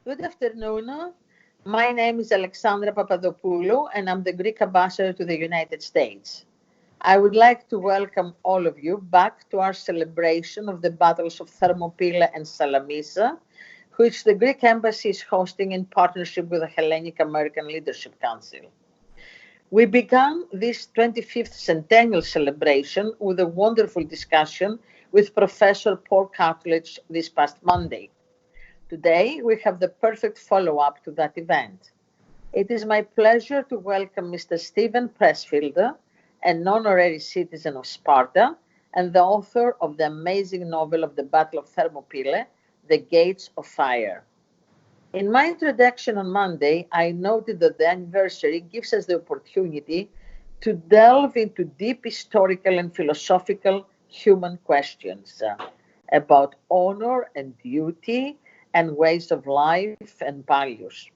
Good afternoon. My name is Alexandra Papadopoulou, and I'm the Greek ambassador to the United States. I would like to welcome all of you back to our celebration of the battles of Thermopylae and Salamis, which the Greek embassy is hosting in partnership with the Hellenic American Leadership Council. We began this 25th centennial celebration with a wonderful discussion with Professor Paul Cartledge this past Monday. Today, we have the perfect follow-up to that event. It is my pleasure to welcome Mr. Steven Pressfield, an honorary citizen of Sparta and the author of the amazing novel of the Battle of Thermopylae, The Gates of Fire. In my introduction on Monday, I noted that the anniversary gives us the opportunity to delve into deep historical and philosophical human questions about honor and duty and ways of life and values.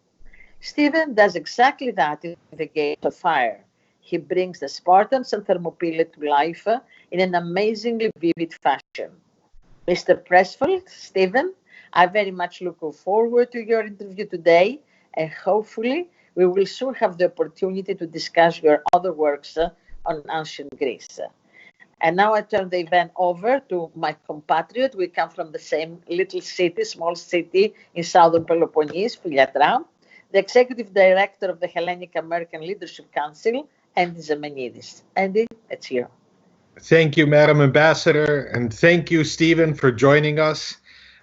Stephen does exactly that in The Gates of Fire. He brings the Spartans and Thermopylae to life in an amazingly vivid fashion. Mr. Pressfield, Stephen, I very much look forward to your interview today, and hopefully we will soon have the opportunity to discuss your other works on ancient Greece. And now I turn the event over to my compatriot. We come from the same little city, small city in southern Peloponnese, Philiatra, the executive director of the Hellenic American Leadership Council, Andy Zemenidis. Andy, let's hear. Thank you, Madam Ambassador, and thank you, Stephen, for joining us.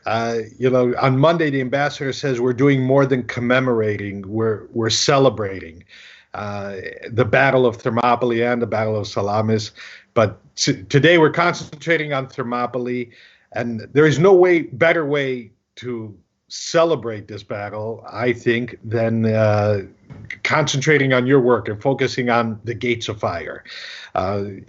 On Monday, the ambassador says we're doing more than commemorating, we're celebrating the Battle of Thermopylae and the Battle of Salamis. But today we're concentrating on Thermopylae, and there is no better way to celebrate this battle, I think, than concentrating on your work and focusing on the Gates of Fire. As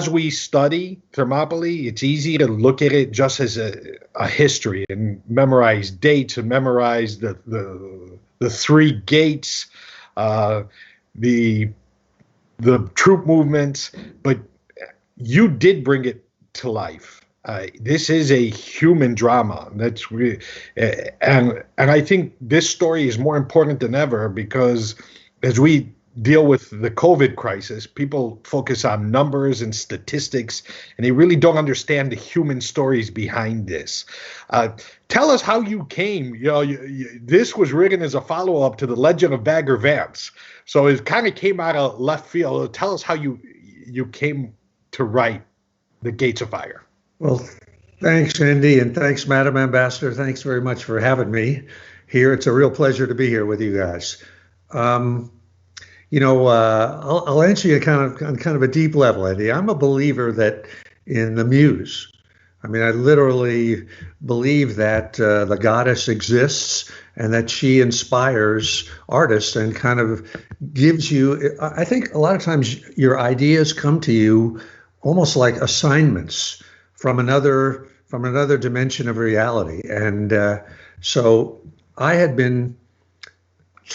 we study Thermopylae, it's easy to look at it just as a history and memorize dates and memorize the three gates, the troop movements, but you did bring it to life. This is a human drama. That's really, and I think this story is more important than ever because as we deal with the COVID crisis, people focus on numbers and statistics, and they really don't understand the human stories behind this. Tell us how you came. This was written as a follow-up to the Legend of Bagger Vance, so it kind of came out of left field. Tell us how you came to write The Gates of Fire. Well, thanks, Andy, and thanks, Madam Ambassador. Thanks very much for having me here. It's a real pleasure to be here with you guys. I'll answer you on kind of a deep level, Andy. I'm a believer that in the muse. I mean, I literally believe that the goddess exists and that she inspires artists and kind of gives you, I think a lot of times your ideas come to you almost like assignments from another dimension of reality. And so I had been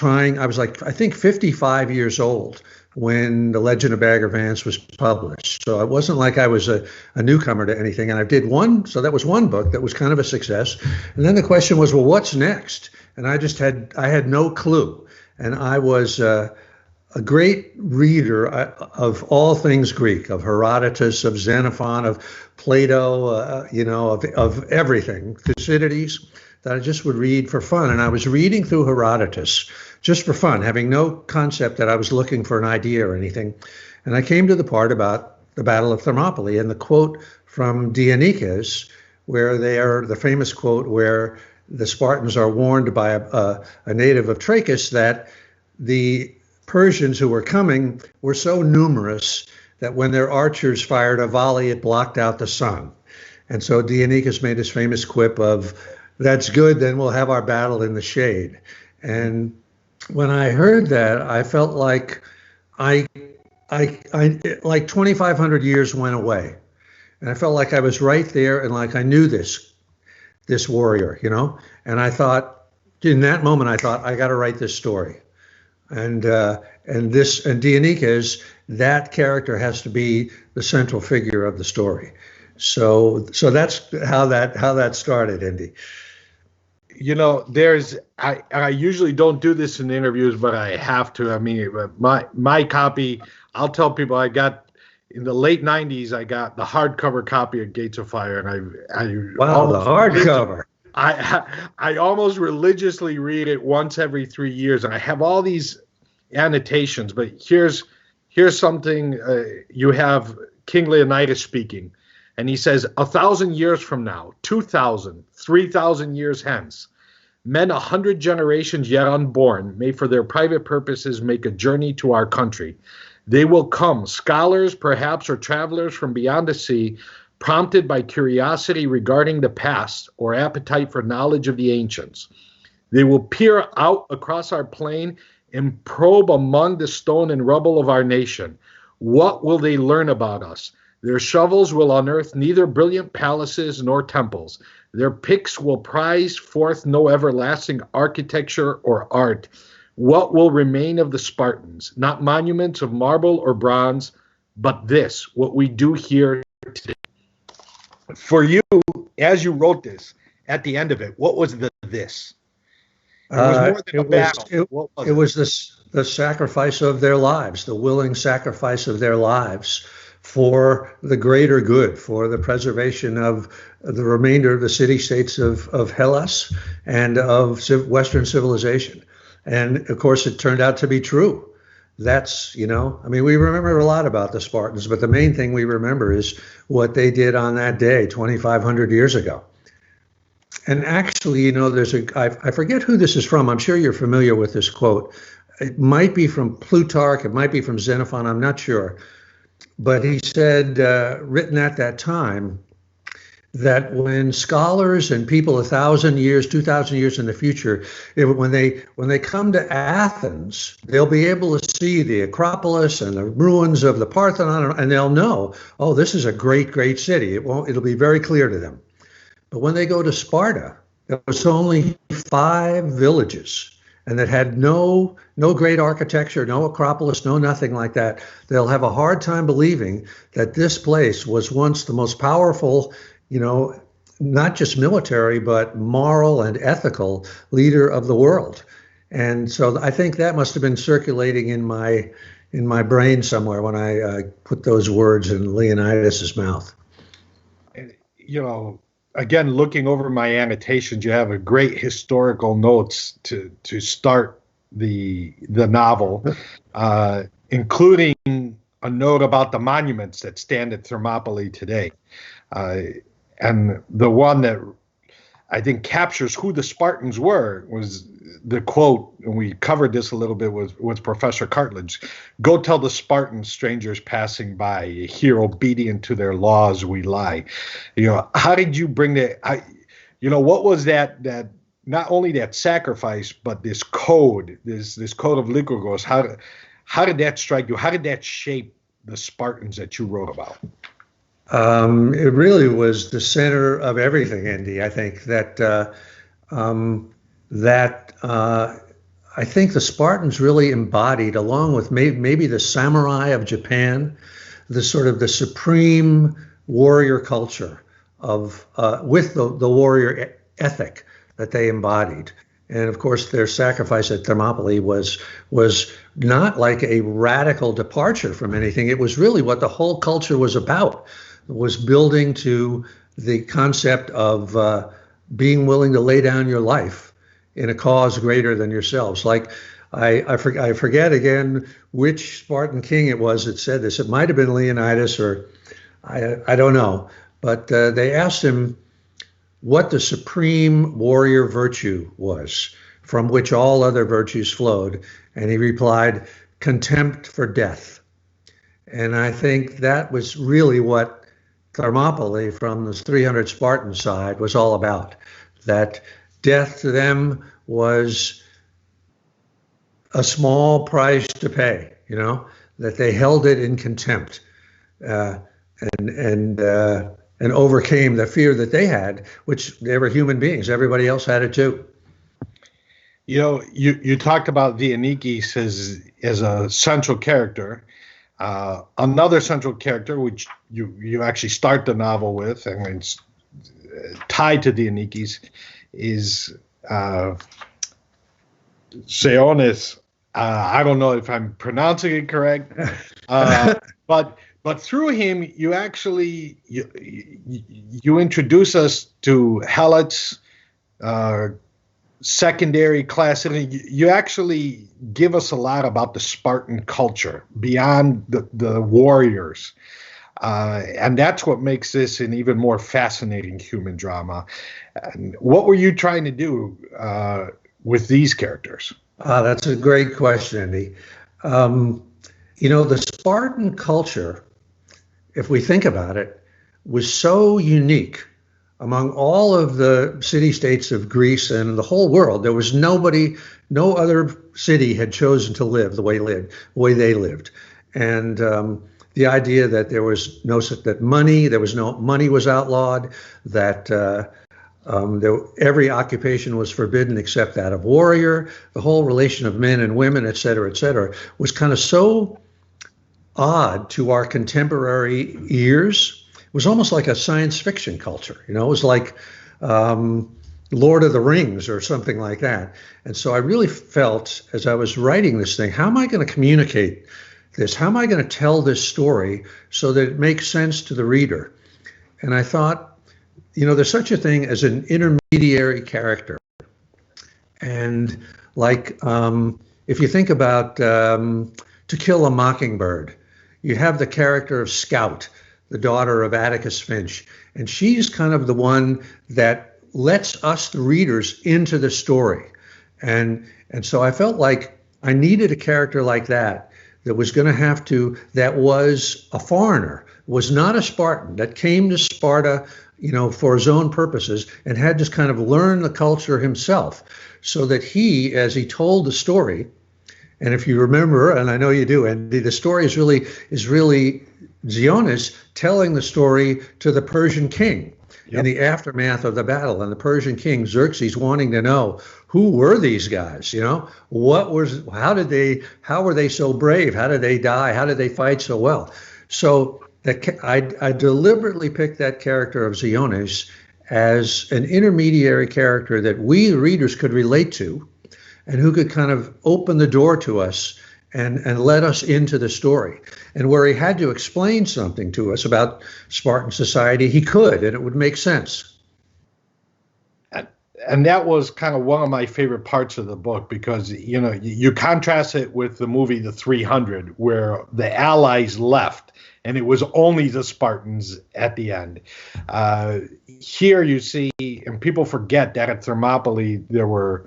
I was like, I think 55 years old when The Legend of Bagger Vance was published. So it wasn't like I was a newcomer to anything. And I did so that was one book that was kind of a success. And then the question was, well, what's next? And I had no clue. And I was a great reader of all things Greek, of Herodotus, of Xenophon, of Plato, of everything, Thucydides, that I just would read for fun. And I was reading through Herodotus just for fun, having no concept that I was looking for an idea or anything. And I came to the part about the Battle of Thermopylae and the quote from Leonidas, where the famous quote where the Spartans are warned by a native of Trachis that the Persians who were coming were so numerous that when their archers fired a volley, it blocked out the sun. And so Leonidas made his famous quip of, "That's good, then we'll have our battle in the shade." And when I heard that, I felt like like 2,500 years went away. And I felt like I was right there and like I knew this warrior, And I thought, in that moment, I got to write this story. And Leonidas, that character has to be the central figure of the story. So that's how that started, Indy. I usually don't do this in interviews, but I have to. I mean, my copy, I'll tell people I got in the late 90s, I got the hardcover copy of Gates of Fire, and Wow, the hardcover. I almost religiously read it once every 3 years, and I have all these annotations. But here's something. You have King Leonidas speaking, and he says, 1,000 years from now, 2,000, 3,000 years hence, men 100 generations yet unborn may for their private purposes make a journey to our country. They will come, scholars perhaps, or travelers from beyond the sea, prompted by curiosity regarding the past or appetite for knowledge of the ancients. They will peer out across our plain and probe among the stone and rubble of our nation. What will they learn about us? Their shovels will unearth neither brilliant palaces nor temples. Their picks will prize forth no everlasting architecture or art. What will remain of the Spartans? Not monuments of marble or bronze, but this, what we do here today. For you, as you wrote this, at the end of it, what was this? It was more than a battle. It was the sacrifice of their lives, the willing sacrifice of their lives for the greater good, for the preservation of the remainder of the city-states of Hellas and of Western civilization. And of course, it turned out to be true. That's, I mean, we remember a lot about the Spartans, but the main thing we remember is what they did on that day 2,500 years ago. And actually, I forget who this is from. I'm sure you're familiar with this quote. It might be from Plutarch. It might be from Xenophon. I'm not sure. But he said, written at that time, that when scholars and people 1,000 years, 2,000 years in the future, when they come to Athens, they'll be able to see the Acropolis and the ruins of the Parthenon, and they'll know, oh, this is a great, great city. It'll be very clear to them. But when they go to Sparta, there was only 5 villages, and that had no great architecture, no Acropolis, no nothing like that. They'll have a hard time believing that this place was once the most powerful, not just military, but moral and ethical leader of the world. And so I think that must have been circulating in my brain somewhere when I put those words in Leonidas's mouth. Again, looking over my annotations, you have a great historical notes to start the novel, including a note about the monuments that stand at Thermopylae today. And the one that I think captures who the Spartans were was the quote, and we covered this a little bit with Professor Cartledge, "Go tell the Spartans, strangers passing by, here obedient to their laws we lie." How did you bring that? What was that not only that sacrifice, but this code, this code of Lycurgos? How did that strike you? How did that shape the Spartans that you wrote about? It really was the center of everything, Andy. I think that I think the Spartans really embodied, along with maybe the samurai of Japan, the sort of the supreme warrior culture of with the warrior ethic that they embodied. And of course, their sacrifice at Thermopylae was not like a radical departure from anything. It was really what the whole culture was about. It was building to the concept of being willing to lay down your life in a cause greater than yourselves. Like I forget again which Spartan king it was that said this. It might have been Leonidas, or I don't know. But they asked him what the supreme warrior virtue was, from which all other virtues flowed. And he replied, contempt for death. And I think that was really what Thermopylae, from the 300 Spartan side, was all about. That death to them was a small price to pay, that they held it in contempt and overcame the fear that they had, which they were human beings. Everybody else had it too. You talked about Leonidas as a central character. Another central character, which you actually start the novel with, and it's tied to Leonidas, is Seonis. I don't know if I'm pronouncing it correct, but through him, you actually you introduce us to helots, secondary class, and you actually give us a lot about the Spartan culture beyond the warriors. And that's what makes this an even more fascinating human drama. And what were you trying to do with these characters? That's a great question, Andy. The Spartan culture, if we think about it, was so unique among all of the city-states of Greece and the whole world. There was no other city had chosen to live the way they lived. And the idea that there was no money was outlawed, that every occupation was forbidden except that of warrior, the whole relation of men and women, et cetera, was kind of so odd to our contemporary ears. It was almost like a science fiction culture. It was like Lord of the Rings or something like that. And so I really felt, as I was writing this thing, how am I going to communicate this? How am I going to tell this story so that it makes sense to the reader? And I thought, there's such a thing as an intermediary character. And like, if you think about To Kill a Mockingbird, you have the character of Scout, the daughter of Atticus Finch, and she's kind of the one that lets us, the readers, into the story. And so I felt like I needed a character like that was going to that was a foreigner, was not a Spartan, that came to Sparta, for his own purposes, and had to kind of learn the culture himself, so that he, as he told the story, and if you remember, and I know you do, and the story is really Xionis telling the story to the Persian king in the aftermath of the battle, and the Persian king Xerxes wanting to know, who were these guys? How were they so brave? How did they die? How did they fight so well? So I deliberately picked that character of Xionis as an intermediary character that we, the readers, could relate to, and who could kind of open the door to us and let us into the story. And where he had to explain something to us about Spartan society, he could, and it would make sense. And that was kind of one of my favorite parts of the book, because, you contrast it with the movie The 300, where the Allies left and it was only the Spartans at the end. Here you see, and people forget that at Thermopylae there were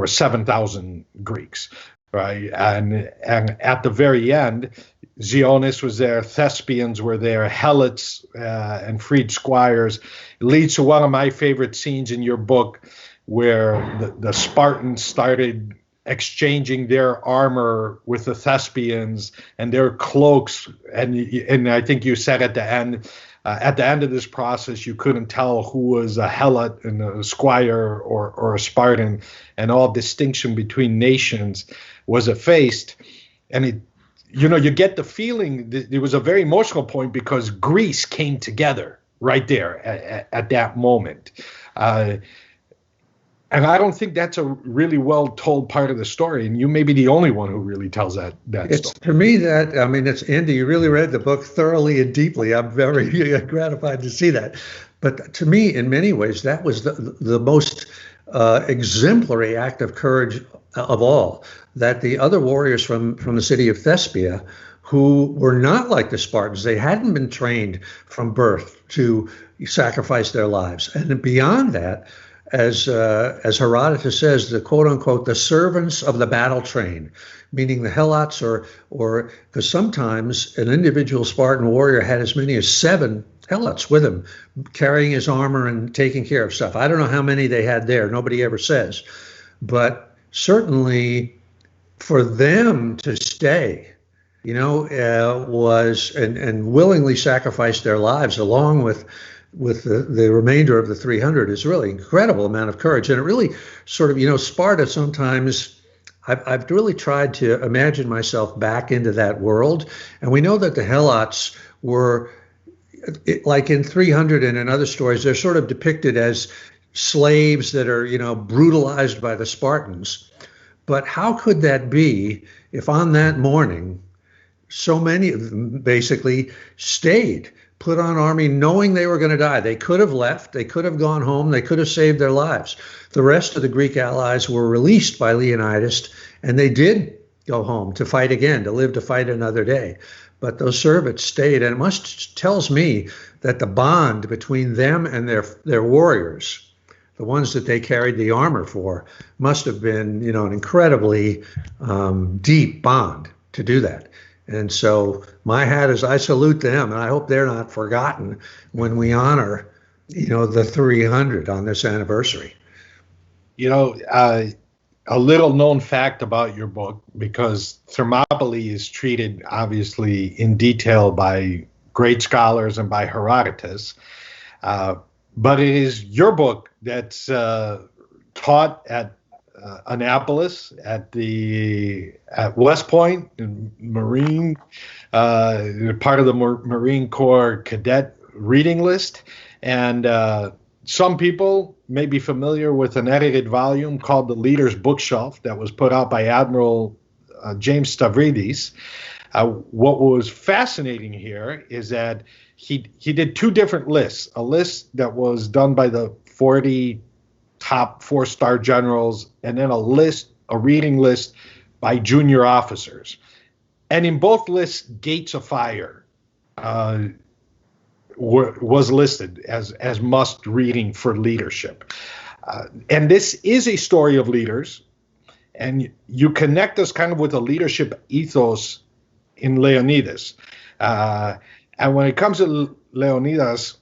7,000 Greeks. Right, and at the very end, Xionis was there, Thespians were there, helots and freed squires. It leads to one of my favorite scenes in your book, where the Spartans started exchanging their armor with the Thespians and their cloaks, and I think you said at the end of this process, you couldn't tell who was a helot and a squire or a Spartan, and all distinction between nations was effaced. And you get the feeling that it was a very emotional point, because Greece came together right there at that moment. And I don't think that's a really well told part of the story. And you may be the only one who really tells that story. To me, it's Andy, you really read the book thoroughly and deeply. I'm very gratified to see that. But to me, in many ways, that was the most exemplary act of courage of all, that the other warriors from the city of Thespia, who were not like the Spartans, they hadn't been trained from birth to sacrifice their lives. And beyond that, as Herodotus says, the quote unquote, the servants of the battle train, meaning the helots, or because sometimes an individual Spartan warrior had as many as 7 helots with him, carrying his armor and taking care of stuff. I don't know how many they had there. Nobody ever says. But certainly for them to stay, was and willingly sacrifice their lives along with the remainder of the 300 is really incredible amount of courage. And it really sort of, Sparta sometimes, I've really tried to imagine myself back into that world. And we know that the helots were, like in 300 and in other stories, they're sort of depicted as slaves that are, brutalized by the Spartans. But how could that be if on that morning, so many of them basically stayed, put on army knowing they were going to die? They could have left, they could have gone home, they could have saved their lives. The rest of the Greek allies were released by Leonidas, and they did go home to fight again, to live to fight another day. But those servants stayed, and it tells me that the bond between them and their warriors, the ones that they carried the armor for, must have been, an incredibly deep bond to do that. And so my hat is, I salute them, and I hope they're not forgotten when we honor, the 300 on this anniversary. A little known fact about your book, because Thermopylae is treated obviously in detail by great scholars and by Herodotus, but it is your book that's taught at Annapolis, at West Point and Marine, part of the Marine Corps cadet reading list, and some people may be familiar with an edited volume called The Leader's Bookshelf that was put out by Admiral James Stavridis. What was fascinating here is that he did two different lists, a list that was done by the 40 top 4-star generals, and then a reading list by junior officers. And in both lists, Gates of Fire was listed as must reading for leadership. And this is a story of leaders, and you connect us kind of with a leadership ethos in Leonidas. And when it comes to Leonidas,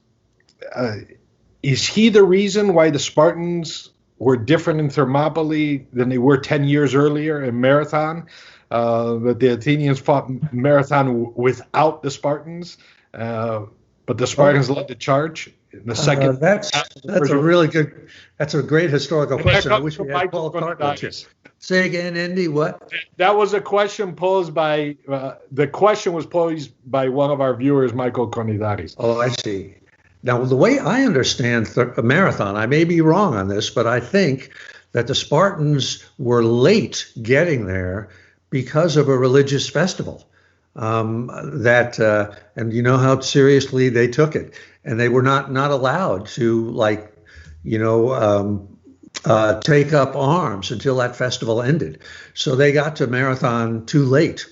is he the reason why the Spartans were different in Thermopylae than they were 10 years earlier in Marathon? That the Athenians fought Marathon without the Spartans, but the Spartans led the charge in the second. That's a really good. That's a great historical question. I wish we had Paul Carter. Say again, Andy. What? That was a question posed by. The question was posed by one of our viewers, Michael Cornidaris. Oh, I see. Now, the way I understand Marathon, I may be wrong on this, but I think that the Spartans were late getting there because of a religious festival. And you know how seriously they took it, and they were not allowed to take up arms until that festival ended. So they got to Marathon too late.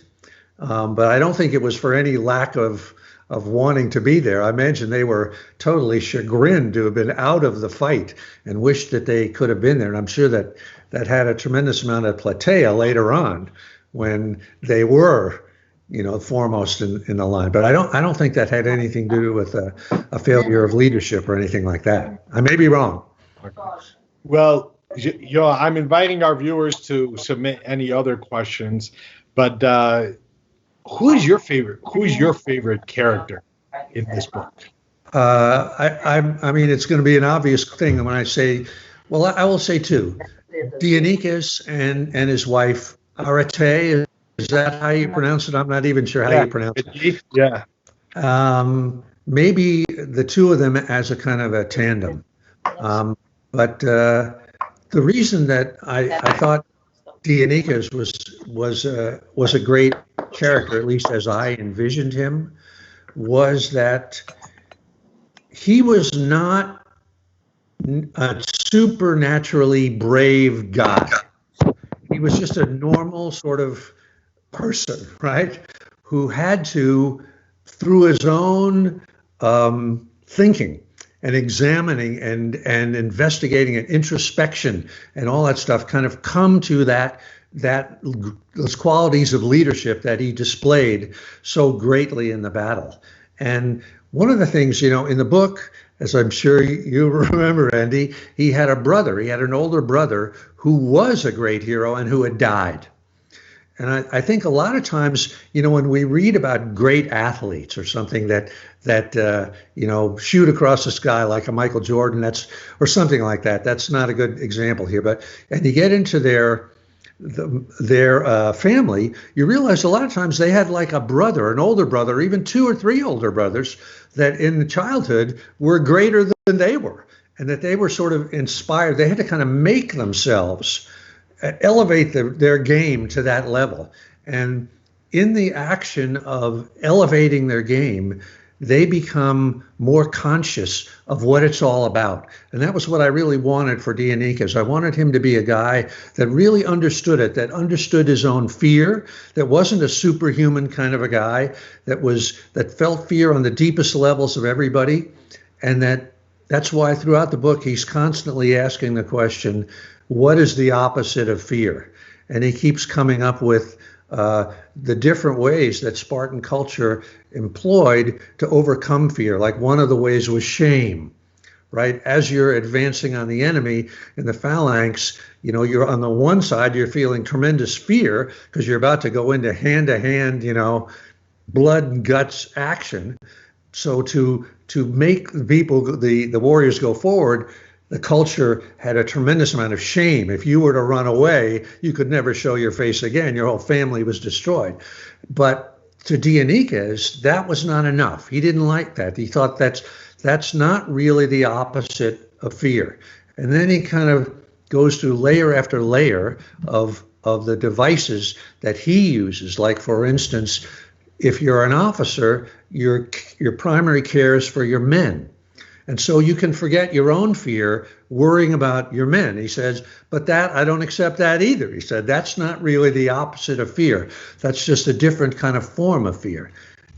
But I don't think it was for any lack of wanting to be there. I imagine they were totally chagrined to have been out of the fight and wished that they could have been there. And I'm sure that had a tremendous amount of platea later on when they were, foremost in the line. But I don't think that had anything to do with a failure of leadership or anything like that. I may be wrong. Well, I'm inviting our viewers to submit any other questions, but who's your favorite character in this book? I mean, it's going to be an obvious thing when I say, well, I will say two. Leonidas and his wife, Arete. Is that how you pronounce it? I'm not even sure how you pronounce it. Yeah. Maybe the two of them as a kind of a tandem. But the reason that I thought Leonidas was a great character, at least as I envisioned him, was that he was not a supernaturally brave guy. He was just a normal sort of person, right? Who had to, through his own thinking and examining and investigating and introspection and all that stuff, kind of come to those qualities of leadership that he displayed so greatly in the battle. And one of the things, in the book, as I'm sure you remember, Andy, he had an older brother who was a great hero and who had died. And I think a lot of times, when we read about great athletes or something that shoot across the sky like a Michael Jordan, or something like that, that's not a good example here. And you get into their family, you realize a lot of times they had like a brother, an older brother, or even 2 or 3 older brothers that in childhood were greater than they were. and that they were sort of inspired. They had to kind of make themselves elevate their game to that level. And in the action of elevating their game, they become more conscious of what it's all about. And that was what I really wanted for Leonidas. I wanted him to be a guy that really understood it, that understood his own fear, that wasn't a superhuman kind of a guy, that felt fear on the deepest levels of everybody. And that's why throughout the book, he's constantly asking the question, what is the opposite of fear? And he keeps coming up with the different ways that Spartan culture employed to overcome fear. Like one of the ways was shame, right? As you're advancing on the enemy in the phalanx, you're on the one side, you're feeling tremendous fear because you're about to go into hand-to-hand, blood and guts action. So to make the warriors go forward, the culture had a tremendous amount of shame. If you were to run away, you could never show your face again. Your whole family was destroyed. But to Leonidas, that was not enough. He didn't like that. He thought that's not really the opposite of fear. And then he kind of goes through layer after layer of the devices that he uses. Like, for instance, if you're an officer, your primary care is for your men. And so you can forget your own fear worrying about your men. He says, but I don't accept that either. He said, that's not really the opposite of fear. That's just a different kind of form of fear.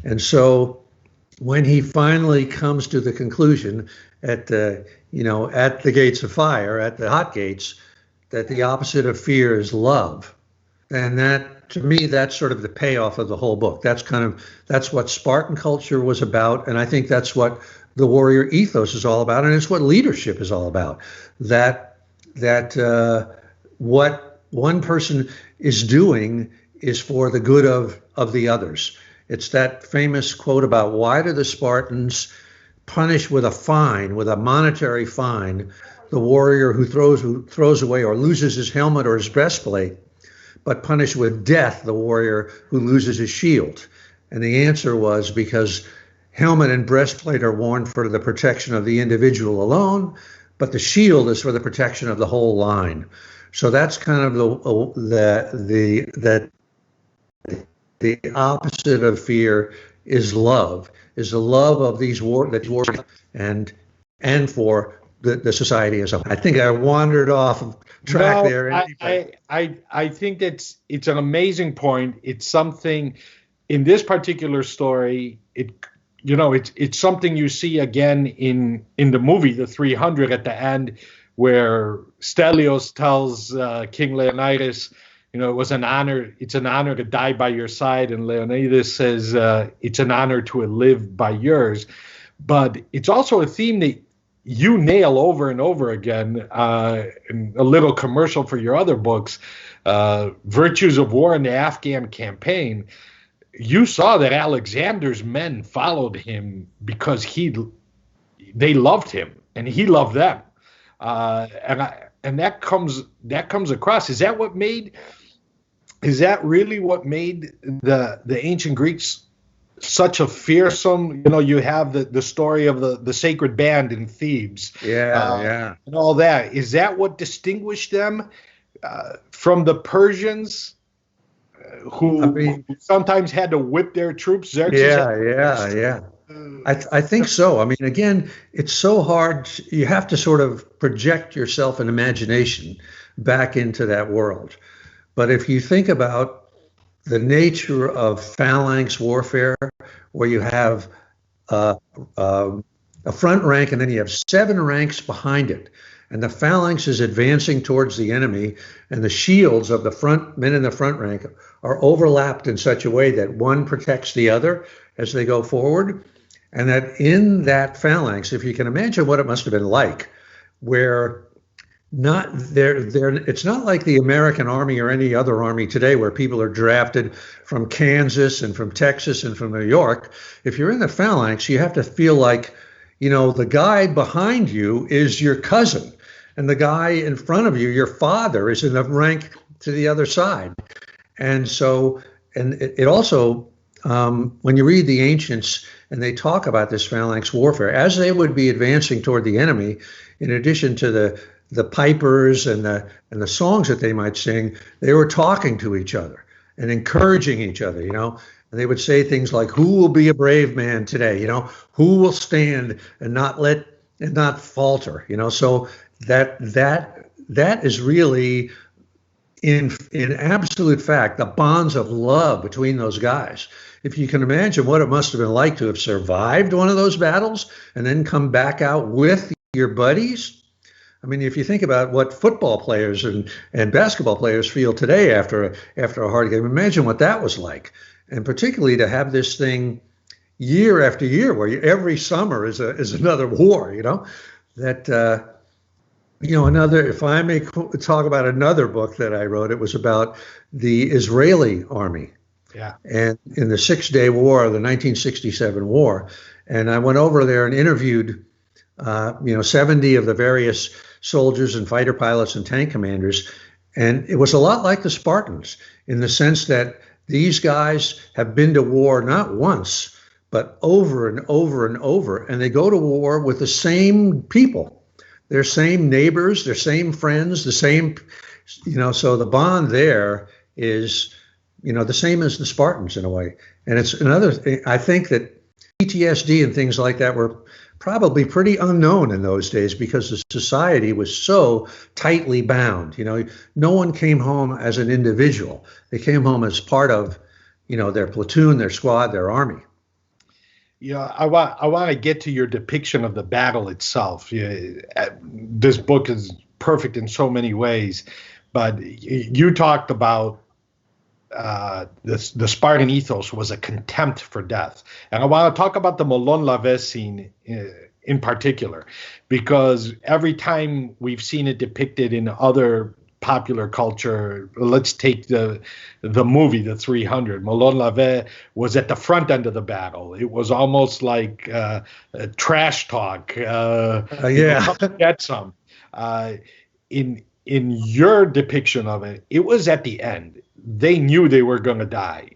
And so when he finally comes to the conclusion at the gates of fire, at the hot gates, that the opposite of fear is love. And that, to me, that's sort of the payoff of the whole book. That's what Spartan culture was about. And I think that's what the warrior ethos is all about, and it's what leadership is all about. That what one person is doing is for the good of the others. It's that famous quote about, why do the Spartans punish with a monetary fine, the warrior who throws away or loses his helmet or his breastplate, but punish with death the warrior who loses his shield? And the answer was because helmet and breastplate are worn for the protection of the individual alone, but the shield is for the protection of the whole line. So that's kind of the opposite of fear is love, is the love of these wars and for the society as a whole. I think I wandered off of track there. I think it's an amazing point. It's something in this particular story. It's something you see again in the movie, The 300, at the end, where Stelios tells King Leonidas, it's an honor to die by your side. And Leonidas says, it's an honor to live by yours. But it's also a theme that you nail over and over again, in a little commercial for your other books, Virtues of War in the Afghan Campaign. You saw that Alexander's men followed him because they loved him and he loved them, and that comes across. Is that really what made the ancient Greeks such a fearsome? You have the story of the sacred band in Thebes, and all that. Is that what distinguished them from the Persians? Who sometimes had to whip their troops? Yeah. I think so. I mean, again, it's so hard. You have to sort of project yourself in imagination back into that world. But if you think about the nature of phalanx warfare, where you have a front rank and then you have 7 ranks behind it, and the phalanx is advancing towards the enemy, and the shields of the men in the front rank are overlapped in such a way that one protects the other as they go forward. And that in that phalanx, if you can imagine what it must have been like, where it's not like the American Army or any other army today where people are drafted from Kansas and from Texas and from New York. If you're in the phalanx, you have to feel like, the guy behind you is your cousin, and the guy in front of you, your father, is in the rank to the other side. And so, and it also, when you read the ancients and they talk about this phalanx warfare, as they would be advancing toward the enemy, in addition to the pipers and the songs that they might sing, they were talking to each other and encouraging each other, And they would say things like, "Who will be a brave man today?" "Who will stand and not falter?" So that is really in absolute fact the bonds of love between those guys. If you can imagine what it must have been like to have survived one of those battles and then come back out with your buddies. I mean, if you think about what football players and basketball players feel today after a hard game, imagine what that was like. And particularly to have this thing year after year, where every summer is another war. If I may talk about another book that I wrote, it was about the Israeli army. Yeah. And in the 6-Day War, the 1967 war, and I went over there and interviewed 70 of the various soldiers and fighter pilots and tank commanders. And it was a lot like the Spartans in the sense that these guys have been to war not once, but over and over and over. And they go to war with the same people, their same neighbors, their same friends, the same, so the bond there is, the same as the Spartans in a way. And it's another thing. I think that PTSD and things like that were probably pretty unknown in those days because the society was so tightly bound. No one came home as an individual. They came home as part of, their platoon, their squad, their army. I want to get to your depiction of the battle itself. This book is perfect in so many ways, but you talked about the Spartan ethos was a contempt for death. And I want to talk about the Molon Lavet scene in particular, because every time we've seen it depicted in other popular culture, let's take the movie, The 300. Molon Lavet was at the front end of the battle. It was almost like trash talk. Get some. In your depiction of it, it was at the end. They knew they were going to die.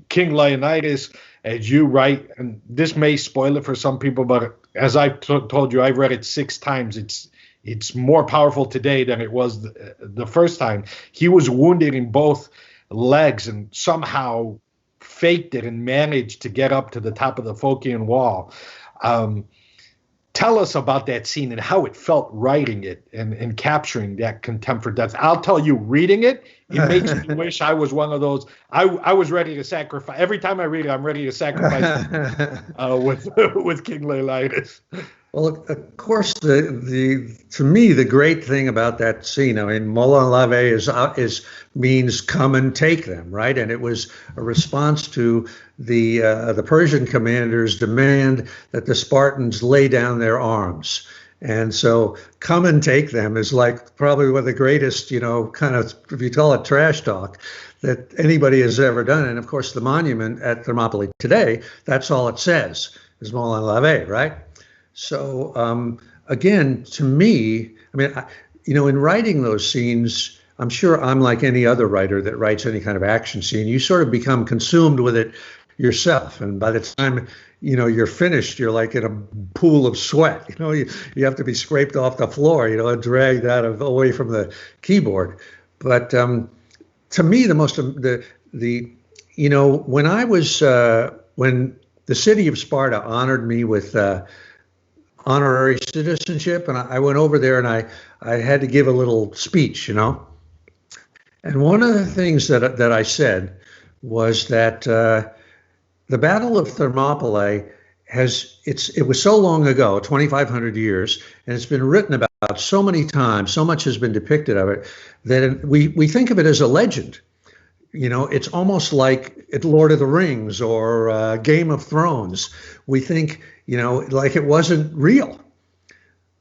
King Leonidas, as you write, and this may spoil it for some people, but as I've told you, I've read it 6 times. It's more powerful today than it was the first time. He was wounded in both legs and somehow faked it and managed to get up to the top of the Phocian wall. Tell us about that scene and how it felt writing it and capturing that contempt for death. I'll tell you, reading it, it makes me wish I was one of those. I was ready to sacrifice. Every time I read it, I'm ready to sacrifice with King Leonidas. Well, of course, to me, the great thing about that scene, I mean, Molon Lavet means come and take them, right? And it was a response to the Persian commander's demand that the Spartans lay down their arms. And so come and take them is like probably one of the greatest, kind of, if you call it trash talk, that anybody has ever done. And of course, the monument at Thermopylae today, that's all it says, is Molon Lavet, right? So again, to me, I mean, in writing those scenes, I'm sure I'm like any other writer that writes any kind of action scene. You sort of become consumed with it yourself, and by the time you're finished, you're like in a pool of sweat. You have to be scraped off the floor, and dragged away from the keyboard. But to me, when the city of Sparta honored me with honorary citizenship, and I went over there and I had to give a little speech, And one of the things that I said was that the Battle of Thermopylae it was so long ago, 2,500 years, and it's been written about so many times, so much has been depicted of it, that we think of it as a legend. It's almost like at Lord of the Rings or Game of Thrones. We think, like it wasn't real.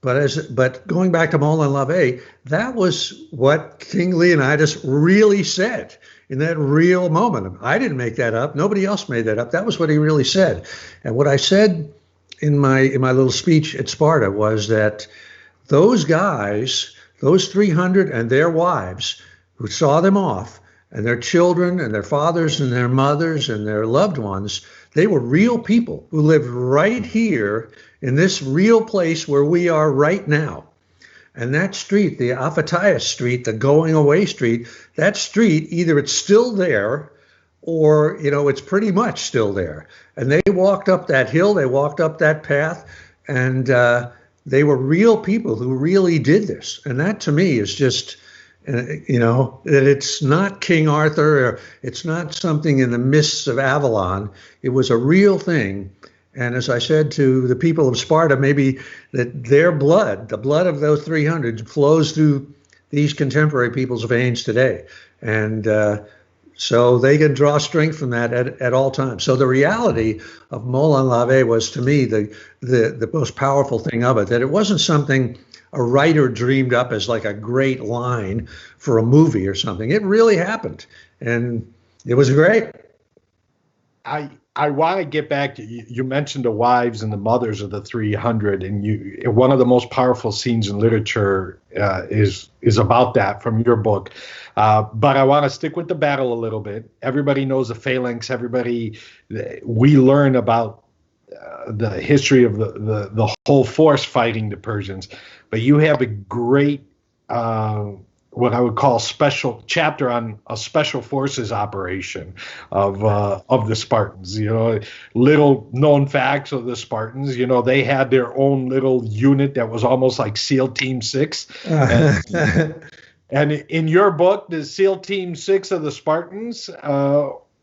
But going back to Molon Lavet, that was what King Leonidas really said in that real moment. I didn't make that up. Nobody else made that up. That was what he really said. And what I said in my little speech at Sparta was that those guys, those 300 and their wives who saw them off, and their children and their fathers and their mothers and their loved ones, They were real people who lived right here in this real place where we are right now. And that street, the Aphataios Street, the going away street, that street, either it's still there or, it's pretty much still there. And they walked up that hill, they walked up that path, and they were real people who really did this. And that to me is just, that it's not King Arthur, or it's not something in the mists of Avalon. It was a real thing. And as I said to the people of Sparta, maybe that their blood, the blood of those 300, flows through these contemporary people's veins today. And so they can draw strength from that at all times. So the reality of Molon Labe was, to me, the most powerful thing of it, that it wasn't something a writer dreamed up as like a great line for a movie or something. It really happened. And it was great. I want to get back to you mentioned the wives and the mothers of the 300, and one of the most powerful scenes in literature is about that from your book. But I want to stick with the battle a little bit. Everybody knows the phalanx. We learn about the history of the whole force fighting the Persians. But you have a great what I would call special chapter on a special forces operation of the Spartans. Little known facts of the Spartans. They had their own little unit that was almost like SEAL Team 6. And in your book, the SEAL Team 6 of the Spartans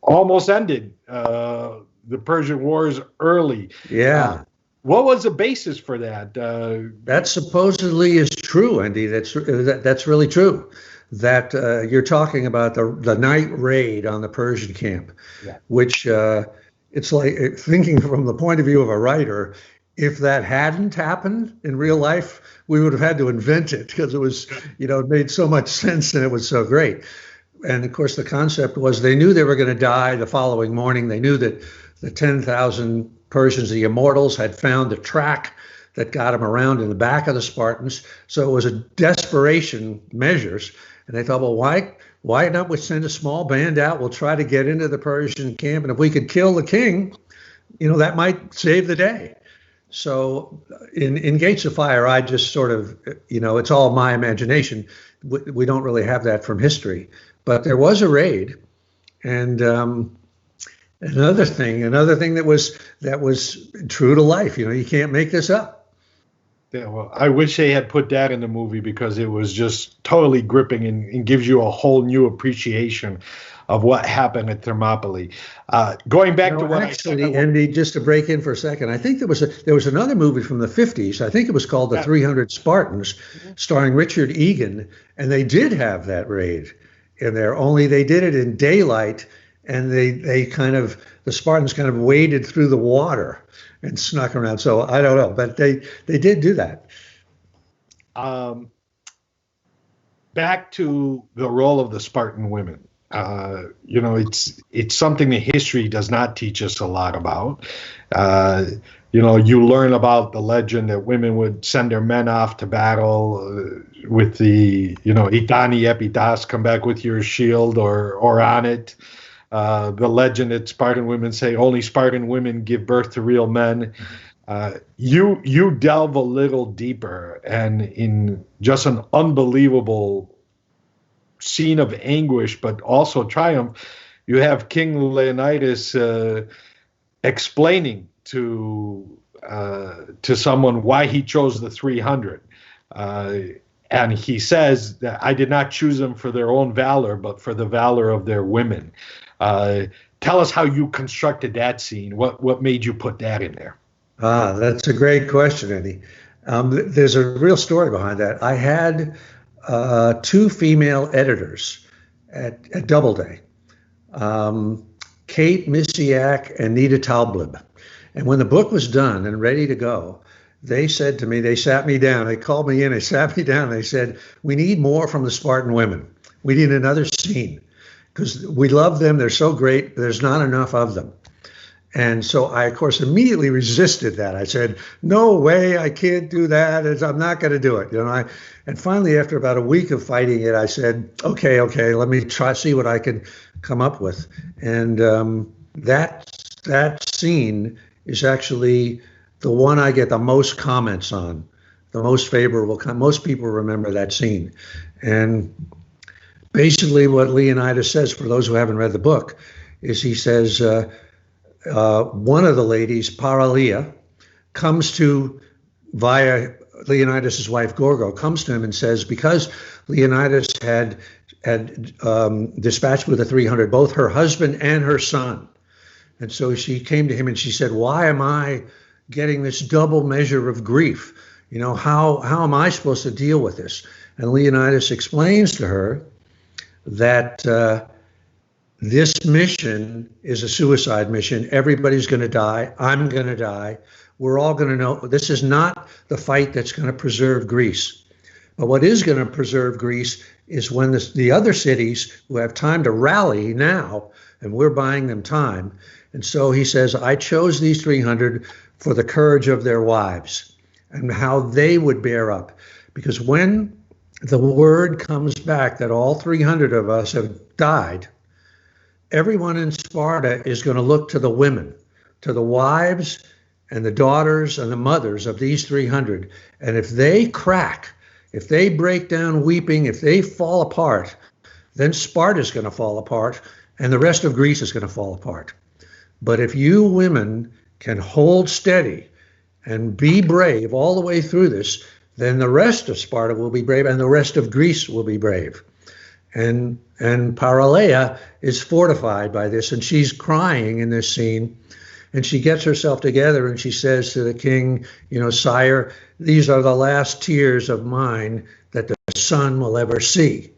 almost ended the Persian Wars early. Yeah. What was the basis for that? That supposedly is true, Andy. That's really true. That you're talking about the night raid on the Persian camp, yeah. Which it's like, thinking from the point of view of a writer, if that hadn't happened in real life, we would have had to invent it, because it was, it made so much sense and it was so great. And of course, the concept was they knew they were going to die the following morning. They knew that the 10,000 Persians, the immortals, had found the track that got them around in the back of the Spartans. So it was a desperation measures. And they thought, well, why not we send a small band out? We'll try to get into the Persian camp. And if we could kill the king, that might save the day. So in Gates of Fire, I just sort of, it's all my imagination. We don't really have that from history. But there was a raid. And another thing that was true to life. You can't make this up. Yeah, well, I wish they had put that in the movie, because it was just totally gripping and gives you a whole new appreciation of what happened at Thermopylae. Going back to what actually, Andy, just to break in for a second, I think there was another movie from the 50s. I think it was called The 300 Spartans, starring Richard Egan, and they did have that raid in there. Only they did it in daylight, and the Spartans kind of waded through the water and snuck around. So I don't know, but they did do that. Back to the role of the Spartan women. It's something that history does not teach us a lot about. You learn about the legend that women would send their men off to battle with the, Itani Epitas, come back with your shield or on it. The legend that Spartan women say only Spartan women give birth to real men. You delve a little deeper, and in just an unbelievable scene of anguish, but also triumph, you have King Leonidas explaining to someone why he chose the 300. And he says that I did not choose them for their own valor, but for the valor of their women. Tell us how you constructed that scene. What made you put that in there? That's a great question, Eddie. There's a real story behind that. I had two female editors at Doubleday, Kate Misiak and Nita Talblib. And when the book was done and ready to go, they said to me, they sat me down, they called me in, they sat me down, they said, we need more from the Spartan women. We need another scene, because we love them. They're so great. There's not enough of them. And so I, of course, immediately resisted that. I said, no way, I can't do that. I'm not going to do it. And finally, after about a week of fighting it, I said, okay, let me see what I can come up with. And that that scene is actually the one I get the most comments on, the most favorable. Most people remember that scene. And basically what Leonidas says, for those who haven't read the book, is he says, one of the ladies, Paralia, comes to, via Leonidas' wife Gorgo, comes to him and says, because Leonidas had dispatched with the 300 both her husband and her son. And so she came to him and she said, why am I getting this double measure of grief? You know, how am I supposed to deal with this? And Leonidas explains to her that this mission is a suicide mission. Everybody's going to die. I'm going to die. We're all going to know this is not the fight that's going to preserve Greece. But what is going to preserve Greece is when the other cities who have time to rally now, and we're buying them time. And so he says, I chose these 300 for the courage of their wives and how they would bear up. Because when the word comes back that all 300 of us have died, everyone in Sparta is going to look to the women, to the wives and the daughters and the mothers of these 300. And if they crack, if they break down weeping, if they fall apart, then Sparta's going to fall apart and the rest of Greece is going to fall apart. But if you women can hold steady and be brave all the way through this, then the rest of Sparta will be brave and the rest of Greece will be brave. And Paralia is fortified by this, and she's crying in this scene, and she gets herself together and she says to the king, you know, sire, these are the last tears of mine that the sun will ever see.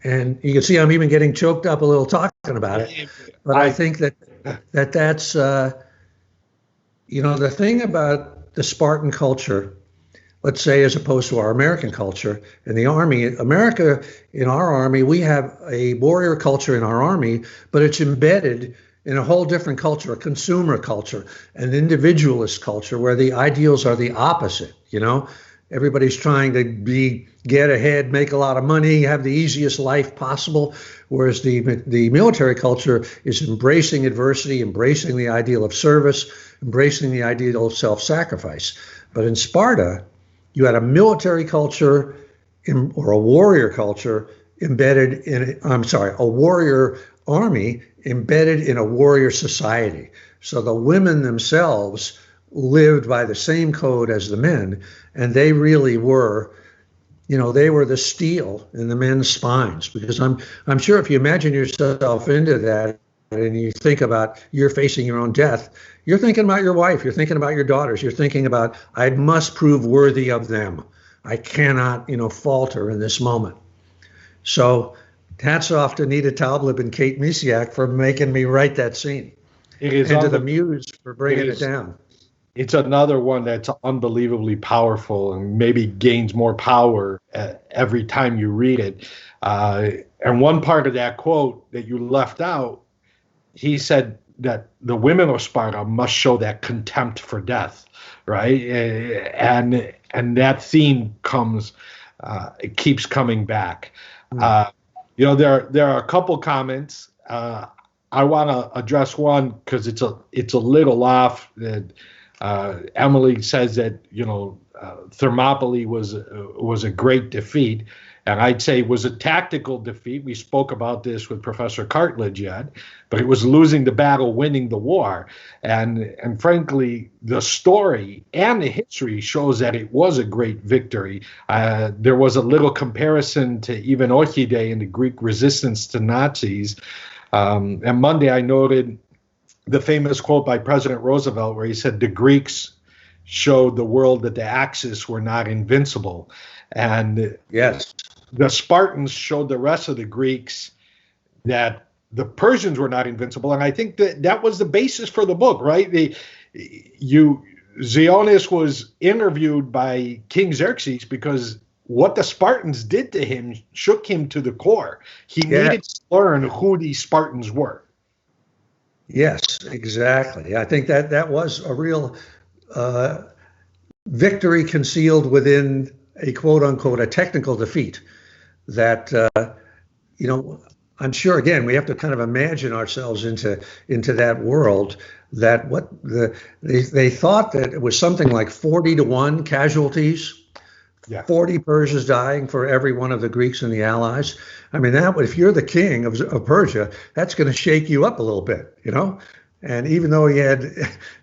And you can see I'm even getting choked up a little talking about it. But I think that's, you know, the thing about the Spartan culture, let's say, as opposed to our American culture in the army, America, in our army, we have a warrior culture in our army, but it's embedded in a whole different culture, a consumer culture, an individualist culture where the ideals are the opposite. You know, everybody's trying to get ahead, make a lot of money, have the easiest life possible, whereas the military culture is embracing adversity, embracing the ideal of service, embracing the ideal of self-sacrifice. But in Sparta, you had a military culture or a warrior culture embedded in, a warrior army embedded in a warrior society. So the women themselves lived by the same code as the men, and they really were, you know, they were the steel in the men's spines. Because I'm sure if you imagine yourself into that and you think about you're facing your own death, you're thinking about your wife, you're thinking about your daughters, you're thinking about, I must prove worthy of them. I cannot, you know, falter in this moment. So hats off to Nita Talblib and Kate Misiak for making me write that scene. It is and to the Muse for bringing it down. It's another one that's unbelievably powerful and maybe gains more power every time you read it. And one part of that quote that you left out, he said that the women of Sparta must show that contempt for death, right? And that theme it keeps coming back. You know, there are a couple comments. I want to address one because it's a little off. Emily says that, you know, Thermopylae was a great defeat, and I'd say it was a tactical defeat. We spoke about this with Professor Cartledge yet, but it was losing the battle, winning the war, and frankly, the story and the history shows that it was a great victory. There was a little comparison to even Orchide and the Greek resistance to Nazis. And Monday I noted the famous quote by President Roosevelt where he said, the Greeks showed the world that the Axis were not invincible. And yes, the Spartans showed the rest of the Greeks that the Persians were not invincible. And I think that was the basis for the book, right? Xenos was interviewed by King Xerxes because what the Spartans did to him shook him to the core. He needed to learn who these Spartans were. Yes, exactly. I think that was a real victory concealed within a quote unquote a technical defeat that, you know, I'm sure, again, we have to kind of imagine ourselves into that world. That they thought that it was something like 40-1 casualties, Yeah. 40 Persians dying for every one of the Greeks and the allies. I mean, that if you're the king of Persia, that's going to shake you up a little bit, you know. And even though he had,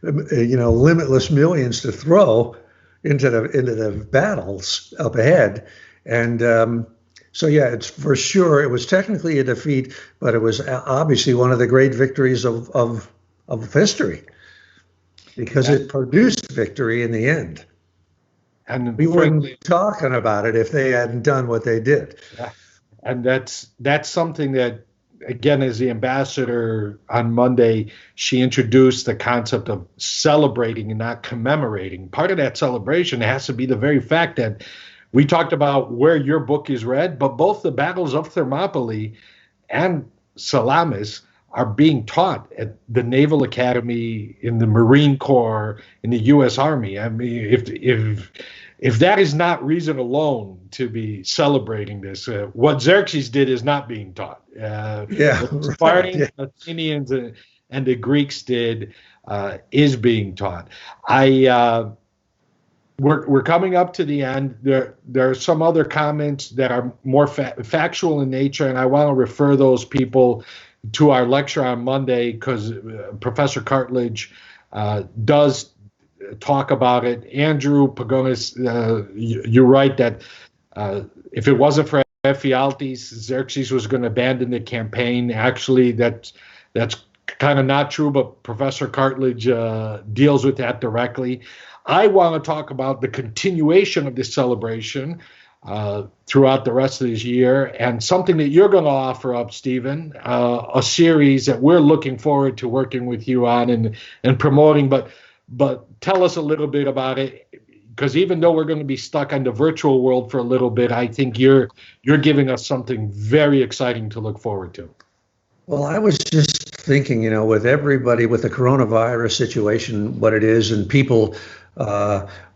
limitless millions to throw into the battles up ahead, and so yeah, it's for sure it was technically a defeat, but it was obviously one of the great victories of history, because it produced victory in the end. And we wouldn't be talking about it if they hadn't done what they did. Yeah. And that's something that, again, as the ambassador on Monday, she introduced the concept of celebrating and not commemorating. Part of that celebration has to be the very fact that we talked about where your book is read, but both the battles of Thermopylae and Salamis are being taught at the Naval Academy, in the Marine Corps, in the U.S. Army. I mean, if that is not reason alone to be celebrating this, what Xerxes did is not being taught. What the Spartans, Athenians, and the Greeks did is being taught. We're coming up to the end. There are some other comments that are more factual in nature, and I want to refer those people to our lecture on Monday, because Professor Cartledge does talk about it. Andrew Pagonis, you're right that if it wasn't for Ephialtes, Xerxes was going to abandon the campaign. Actually, that's kind of not true, but Professor Cartledge deals with that directly. I want to talk about the continuation of this celebration throughout the rest of this year, and something that you're going to offer up, Steven, a series that we're looking forward to working with you on and promoting. But tell us a little bit about it, because even though we're going to be stuck in the virtual world for a little bit, I think you're giving us something very exciting to look forward to. Well, I was just thinking, with everybody, with the coronavirus situation, what it is, and people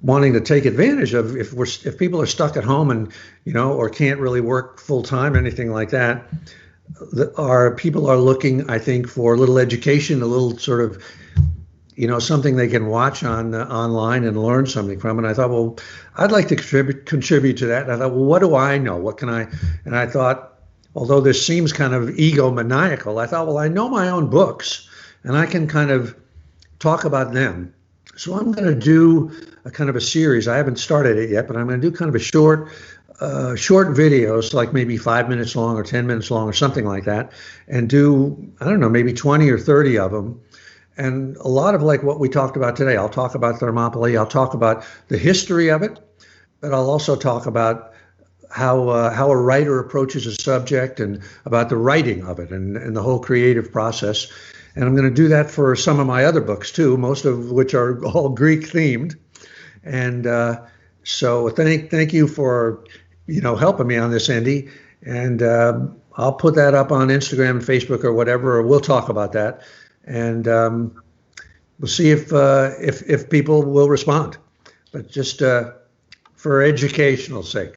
wanting to take advantage of, if people are stuck at home and, or can't really work full time, anything like that, our people are looking, I think, for a little education, a little sort of, something they can watch online and learn something from. And I thought, well, I'd like to contribute to that. And I thought, well, what do I know? What can I? And I thought, although this seems kind of egomaniacal, I thought, well, I know my own books, and I can kind of talk about them. So I'm going to do a kind of a series. I haven't started it yet, but I'm going to do kind of a short videos, like maybe 5 minutes long or 10 minutes long or something like that, and do, I don't know, maybe 20 or 30 of them. And a lot of like what we talked about today. I'll talk about Thermopylae. I'll talk about the history of it, but I'll also talk about how a writer approaches a subject, and about the writing of it, and the whole creative process. And I'm going to do that for some of my other books too, most of which are all Greek themed. And so thank you for helping me on this, Andy. And I'll put that up on Instagram and Facebook or whatever, or we'll talk about that. And we'll see if people will respond. But just for educational sake.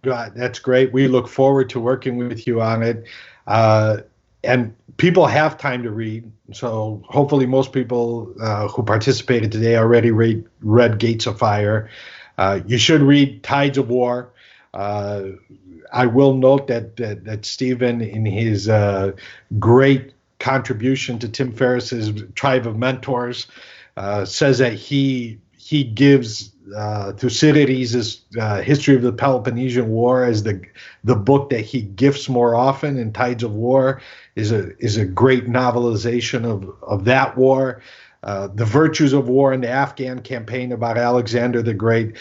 God, that's great. We look forward to working with you on it. And people have time to read. So hopefully most people who participated today already read Gates of Fire. You should read Tides of War. I will note that Steven, in his great contribution to Tim Ferriss's Tribe of Mentors, says that he gives Thucydides' History of the Peloponnesian War as the book that he gifts more often, and Tides of War is a great novelization of that war. The Virtues of War and the Afghan Campaign about Alexander the Great.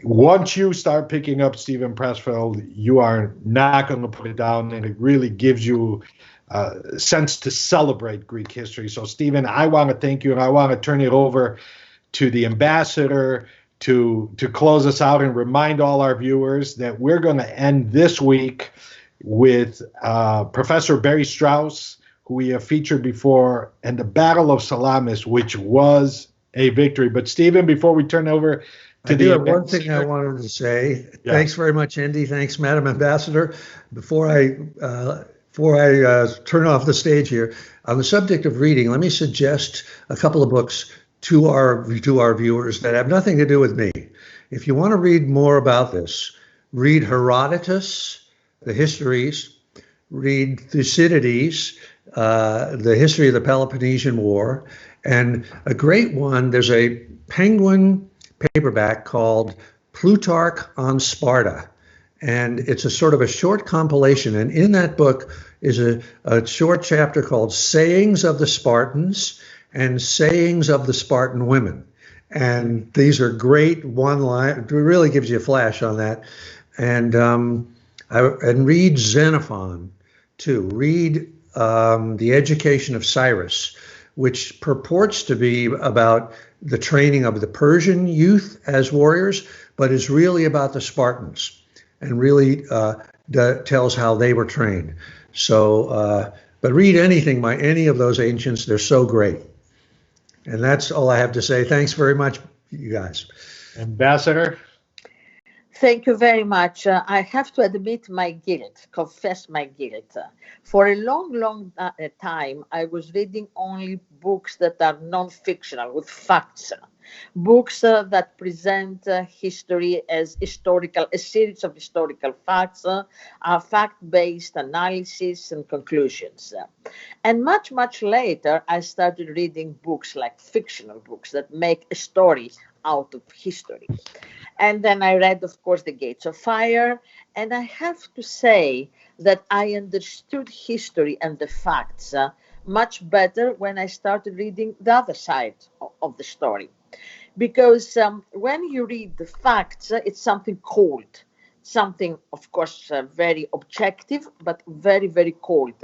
Once you start picking up Steven Pressfield, you are not going to put it down, and it really gives you a sense to celebrate Greek history. So, Steven, I want to thank you, and I want to turn it over to the ambassador to close us out and remind all our viewers that we're going to end this week with Professor Barry Strauss, who we have featured before, and the Battle of Salamis, which was a victory. But Steven, before we turn over to the one thing I wanted to say. Yeah. Thanks very much, Andy. Thanks, Madam Ambassador. Before I Before I turn off the stage here, on the subject of reading, let me suggest a couple of books to our viewers that have nothing to do with me. If you want to read more about this, read Herodotus, the histories, read Thucydides, the history of the Peloponnesian War, and a great one, there's a Penguin paperback called Plutarch on Sparta. And it's a sort of a short compilation. And in that book is a short chapter called Sayings of the Spartans and Sayings of the Spartan Women. And these are great one-line, it really gives you a flash on that. And read Xenophon too. Read The Education of Cyrus, which purports to be about the training of the Persian youth as warriors, but is really about the Spartans and really tells how they were trained. So, but read anything by any of those ancients. They're so great. And that's all I have to say. Thanks very much, you guys. Ambassador? Thank you very much. I have to admit my guilt, confess my guilt. For a long time, I was reading only books that are non-fictional, with facts. Books that present history as historical, a series of historical facts, fact-based analysis and conclusions. And much later, I started reading books like fictional books that make a story out of history. And then I read, of course, The Gates of Fire. And I have to say that I understood history and the facts much better when I started reading the other side of the story. Because when you read the facts, it's something cold, something, of course, very objective, but very cold.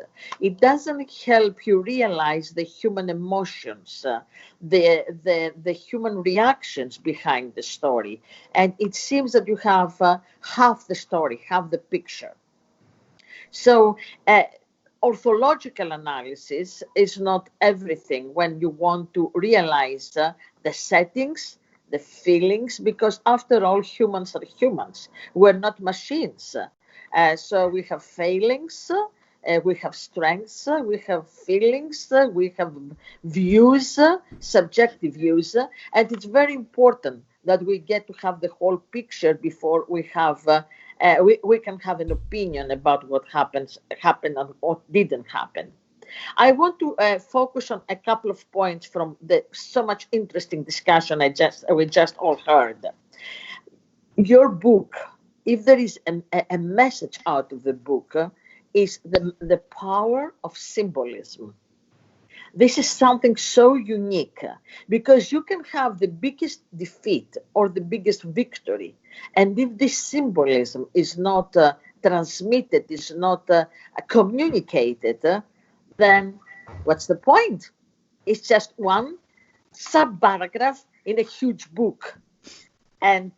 It doesn't help you realize the human emotions, the human reactions behind the story. And it seems that you have half the story, half the picture. So orthological analysis is not everything when you want to realize the settings, the feelings, because after all, humans are humans. We're not machines. So we have failings, we have strengths, we have feelings, we have views, subjective views, and it's very important that we get to have the whole picture before we have we can have an opinion about what happened and what didn't happen. I want to focus on a couple of points from the so much interesting discussion we just all heard. Your book, if there is a message out of the book, is the power of symbolism. This is something so unique because you can have the biggest defeat or the biggest victory. And if this symbolism is not transmitted, is not communicated, then what's the point? It's just one sub-paragraph in a huge book. And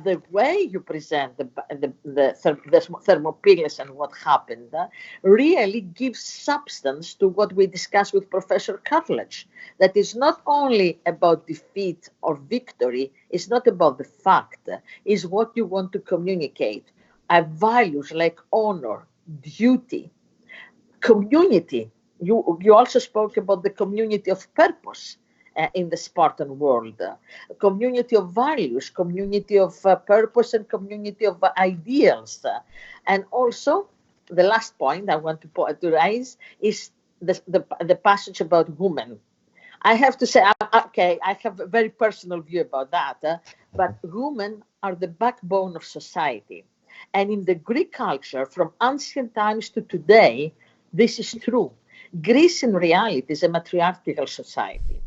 the way you present the Thermopylae and what happened really gives substance to what we discussed with Professor Cartledge. That is not only about defeat or victory, it's not about the fact, it's what you want to communicate. Values like honor, duty, community. You also spoke about the community of purpose. In the Spartan world, a community of values, community of purpose, and community of ideals. And also, the last point I want to raise is the passage about women. I have to say, okay, I have a very personal view about that, but women are the backbone of society. And in the Greek culture, from ancient times to today, this is true. Greece, in reality, is a matriarchal society.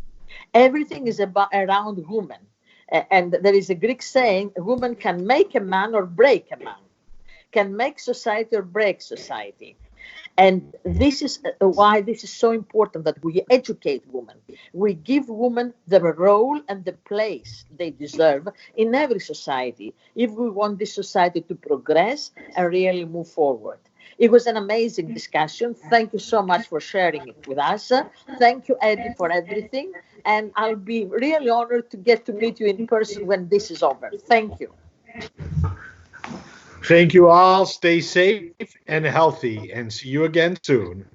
Everything is around women. And there is a Greek saying, a woman can make a man or break a man, can make society or break society. And this is why this is so important that we educate women. We give women the role and the place they deserve in every society if we want this society to progress and really move forward. It was an amazing discussion. Thank you so much for sharing it with us. Thank you, Eddie, for everything. And I'll be really honored to get to meet you in person when this is over. Thank you. Thank you all. Stay safe and healthy, and see you again soon.